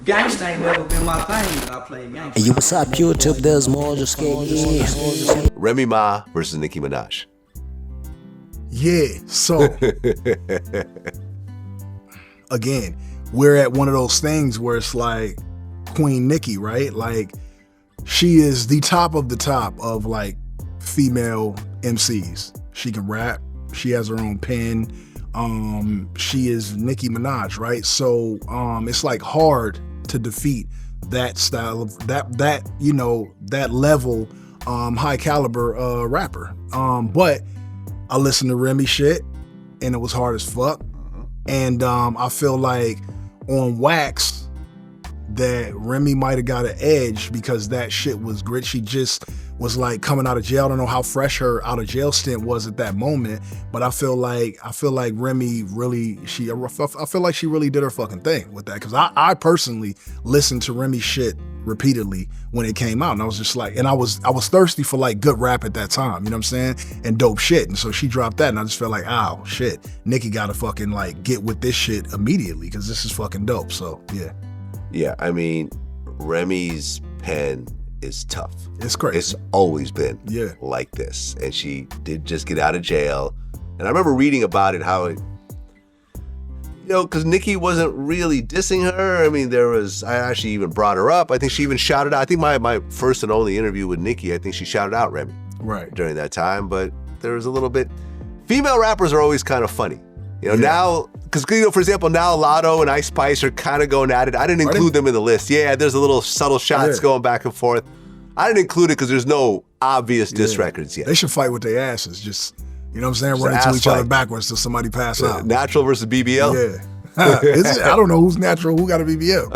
Gangsta ain't never been my thing, but I play gangsta. Hey, what's up, YouTube? There's Mojos. Remy Ma versus Nicki Minaj. Yeah, so again, we're at one of those things where it's like Queen Nicki, right? Like, she is the top of like female MCs. She can rap, she has her own pen. She is Nicki Minaj, right? So it's like hard to defeat that style of that you know, that level high caliber rapper. But I listened to Remy shit and it was hard as fuck. And I feel like on Wax that Remy might have got an edge because that shit was grit. She just was like coming out of jail. I don't know how fresh her out of jail stint was at that moment, but I feel like Remy really, I feel like she really did her fucking thing with that. Because I personally listened to Remy shit repeatedly when it came out, and I was just like, and I was thirsty for like good rap at that time, you know what I'm saying, and dope shit. And so she dropped that, and I just felt like, oh shit, Nicki gotta fucking like get with this shit immediately because this is fucking dope. So yeah. Yeah, I mean, Remy's pen is tough. It's crazy. It's always been like this. And she did just get out of jail. And I remember reading about it, how it, you know, because Nicki wasn't really dissing her. I mean, I actually even brought her up. I think she even shouted out, I think my first and only interview with Nicki, I think she shouted out Remy during that time. But there was a little bit, female rappers are always kind of funny. You know, now, because, you know, for example, now Lotto and Ice Spice are kind of going at it. I didn't include them in the list. Yeah, there's a little subtle shots going back and forth. I didn't include it because there's no obvious diss records yet. They should fight with their asses. Just, you know what I'm saying, run into each other backwards till somebody pass out. Natural versus BBL? Yeah. Is it? I don't know who's natural, who got a BBL.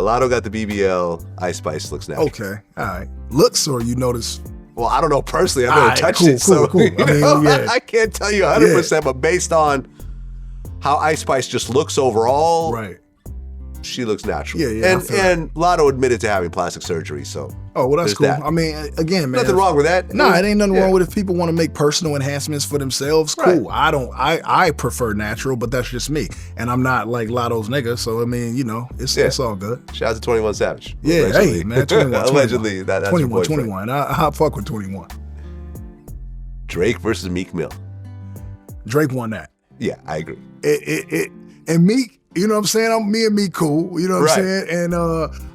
Lotto got the BBL. Ice Spice looks natural. Okay, all right. Looks, or you notice? Well, I don't know personally. I've never touched it. Cool. I mean, I can't tell you 100%, but based on how Ice Spice just looks overall, she looks natural. Yeah. And Lotto admitted to having plastic surgery, so. Oh, well, that's cool. That. I mean, again, man. Nothing wrong with that. No, it ain't nothing wrong with if people want to make personal enhancements for themselves. Cool. I prefer natural, but that's just me. And I'm not like Lotto's nigga, so I mean, you know, it's all good. Shout out to 21 Savage. Yeah, allegedly. Hey, man, 21. Allegedly, that's 21. I fuck with 21. Drake versus Meek Mill. Drake won that. Yeah, I agree. And Meek, you know what I'm saying? Me and Meek cool, you know what I'm saying? And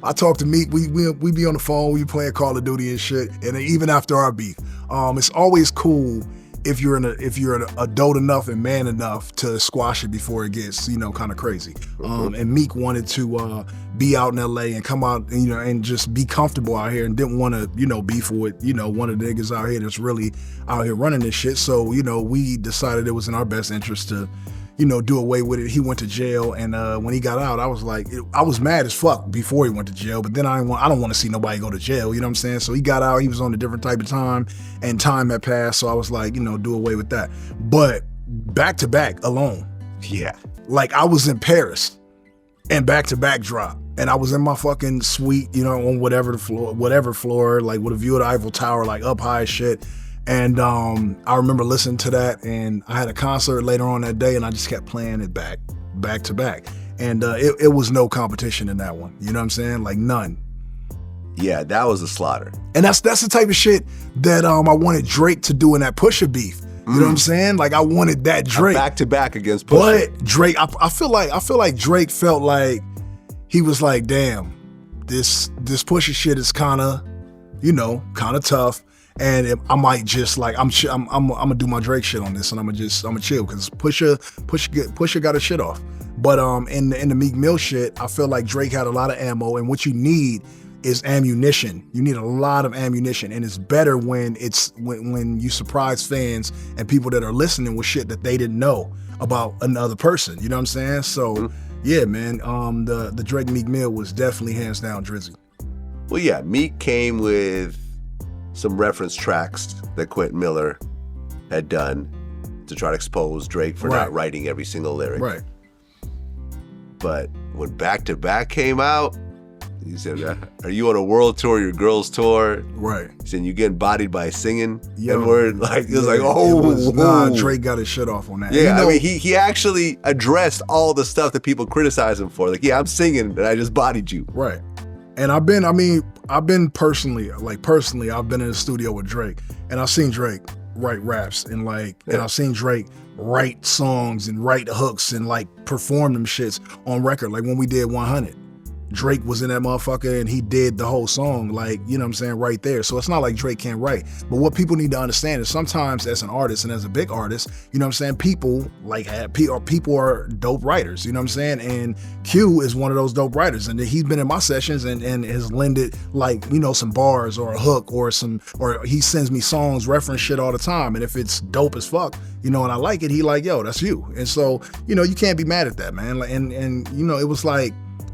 I talk to Meek, we be on the phone, we playing Call of Duty and shit, and even after our beef. It's always cool if you're an adult enough and man enough to squash it before it gets, you know, kind of crazy. And Meek wanted to be out in LA and come out, you know, and just be comfortable out here and didn't want to, you know, beef with, you know, one of the niggas out here that's really out here running this shit. So, you know, we decided it was in our best interest to, you know, do away with it. He went to jail, and when he got out, I was like, I was mad as fuck before he went to jail, but then I don't want to see nobody go to jail, you know what I'm saying? So he got out, he was on a different type of time, and time had passed, so I was like, you know, do away with that. But back to back alone. Yeah. Like, I was in Paris, and back to back drop, and I was in my fucking suite, you know, on whatever floor, like with a view of the Eiffel Tower, like up high as shit. And I remember listening to that, and I had a concert later on that day, and I just kept playing it back to back. And it was no competition in that one. You know what I'm saying? Like, none. Yeah, that was a slaughter. And that's the type of shit that I wanted Drake to do in that Pusha beef. You know what I'm saying? Like, I wanted that Drake. Back to back against Pusha. But Drake, I feel like Drake felt like he was like, damn, this Pusha shit is kind of, you know, kind of tough. And I might just like, I'm gonna do my Drake shit on this, and I'm gonna chill, because Pusha got his shit off. But in the Meek Mill shit, I feel like Drake had a lot of ammo, and what you need is ammunition. You need a lot of ammunition, and it's better when when you surprise fans and people that are listening with shit that they didn't know about another person. You know what I'm saying? So yeah, man, the Drake Meek Mill was definitely hands down Drizzy. Well, yeah, Meek came with some reference tracks that Quentin Miller had done to try to expose Drake for not writing every single lyric. Right. But when Back to Back came out, He said, "Are you on a world tour? Your girls tour?" Right. He said, "You getting bodied by singing?" Yo, N-word. Like, it was like, nah, Drake got his shit off on that. Yeah, You know, I mean, he actually addressed all the stuff that people criticize him for. Like, yeah, I'm singing and I just bodied you. right. And I've been personally, I've been in the studio with Drake, and I've seen Drake write raps and and I've seen Drake write songs and write hooks and like perform them shits on record. Like when we did 100, Drake was in that motherfucker and he did the whole song, like, you know what I'm saying, right there. So it's not like Drake can't write. But what people need to understand is sometimes as an artist and as a big artist, you know what I'm saying, people are dope writers, you know what I'm saying? And Q is one of those dope writers. And he's been in my sessions and has lended like, you know, some bars or a hook or he sends me songs, reference shit all the time. And if it's dope as fuck, you know, and I like it, he like, yo, that's you. And so, you know, you can't be mad at that, man. And you know, it was like,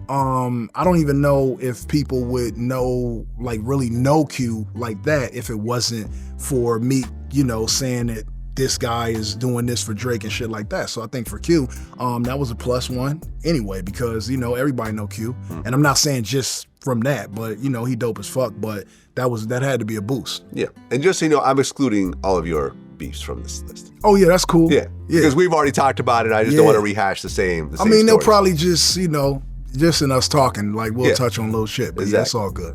I don't even know if people would know, like really know Q like that if it wasn't for Meek, you know, saying that this guy is doing this for Drake and shit like that. So I think for Q, that was a plus one anyway, because, you know, everybody know Q. And I'm not saying just from that, but, you know, he dope as fuck, but that had to be a boost. Yeah. And just so you know, I'm excluding all of your beefs from this list. Oh yeah, that's cool. Yeah. Because we've already talked about it. I just don't want to rehash the same I mean, they'll stories. probably just, you know, just in us talking, like we'll touch on little shit, but that's all good.